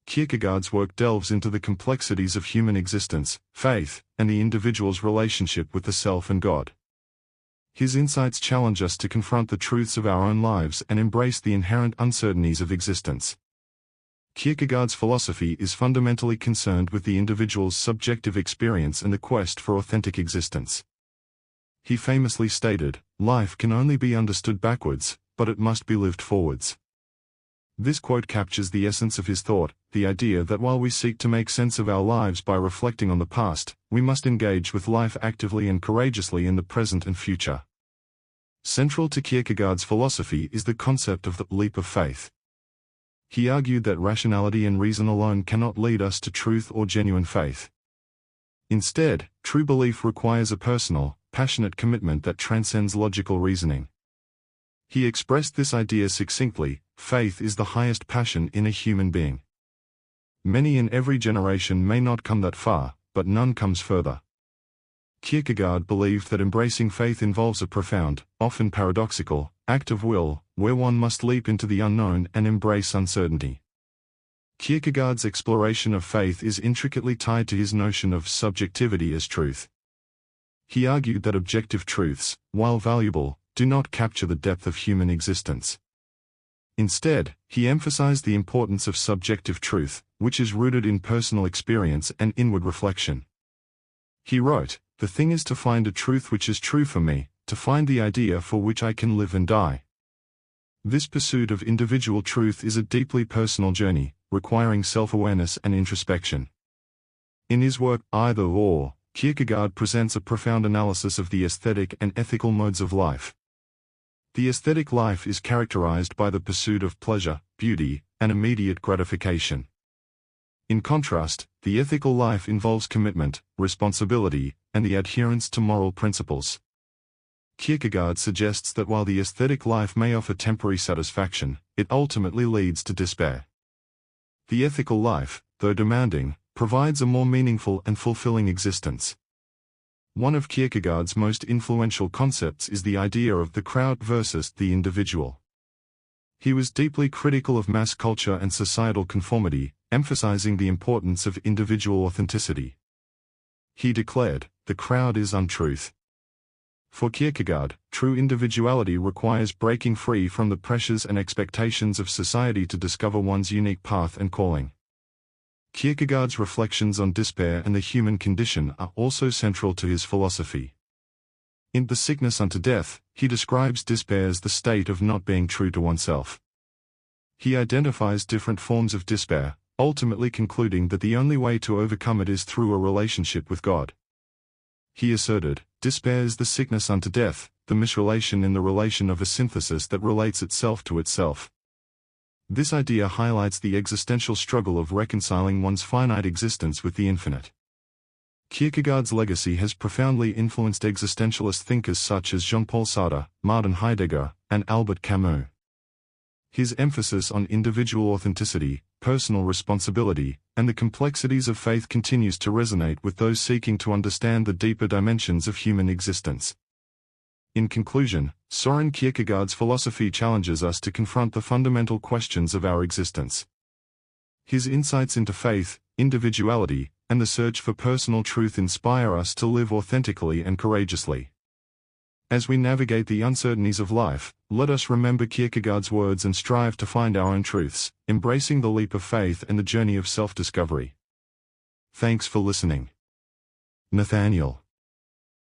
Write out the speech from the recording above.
Kierkegaard's work delves into the complexities of human existence, faith, and the individual's relationship with the self and God. His insights challenge us to confront the truths of our own lives and embrace the inherent uncertainties of existence. Kierkegaard's philosophy is fundamentally concerned with the individual's subjective experience and the quest for authentic existence. He famously stated, "Life can only be understood backwards, but it must be lived forwards." This quote captures the essence of his thought, the idea that while we seek to make sense of our lives by reflecting on the past, we must engage with life actively and courageously in the present and future. Central to Kierkegaard's philosophy is the concept of the leap of faith. He argued that rationality and reason alone cannot lead us to truth or genuine faith. Instead, true belief requires a personal, passionate commitment that transcends logical reasoning. He expressed this idea succinctly: faith is the highest passion in a human being. Many in every generation may not come that far, but none comes further. Kierkegaard believed that embracing faith involves a profound, often paradoxical, act of will, where one must leap into the unknown and embrace uncertainty. Kierkegaard's exploration of faith is intricately tied to his notion of subjectivity as truth. He argued that objective truths, while valuable, do not capture the depth of human existence. Instead, he emphasized the importance of subjective truth, which is rooted in personal experience and inward reflection. He wrote, "The thing is to find a truth which is true for me, to find the idea for which I can live and die." This pursuit of individual truth is a deeply personal journey, requiring self-awareness and introspection. In his work, Either or, Kierkegaard presents a profound analysis of the aesthetic and ethical modes of life. The aesthetic life is characterized by the pursuit of pleasure, beauty, and immediate gratification. In contrast, the ethical life involves commitment, responsibility, and the adherence to moral principles. Kierkegaard suggests that while the aesthetic life may offer temporary satisfaction, it ultimately leads to despair. The ethical life, though demanding, provides a more meaningful and fulfilling existence. One of Kierkegaard's most influential concepts is the idea of the crowd versus the individual. He was deeply critical of mass culture and societal conformity, emphasizing the importance of individual authenticity. He declared, "The crowd is untruth." For Kierkegaard, true individuality requires breaking free from the pressures and expectations of society to discover one's unique path and calling. Kierkegaard's reflections on despair and the human condition are also central to his philosophy. In The Sickness Unto Death, he describes despair as the state of not being true to oneself. He identifies different forms of despair, ultimately concluding that the only way to overcome it is through a relationship with God. He asserted, "Despair is the sickness unto death, the misrelation in the relation of a synthesis that relates itself to itself." This idea highlights the existential struggle of reconciling one's finite existence with the infinite. Kierkegaard's legacy has profoundly influenced existentialist thinkers such as Jean-Paul Sartre, Martin Heidegger, and Albert Camus. His emphasis on individual authenticity, personal responsibility, and the complexities of faith continues to resonate with those seeking to understand the deeper dimensions of human existence. In conclusion, Søren Kierkegaard's philosophy challenges us to confront the fundamental questions of our existence. His insights into faith, individuality, and the search for personal truth inspire us to live authentically and courageously. As we navigate the uncertainties of life, let us remember Kierkegaard's words and strive to find our own truths, embracing the leap of faith and the journey of self-discovery. Thanks for listening. Nathaniel.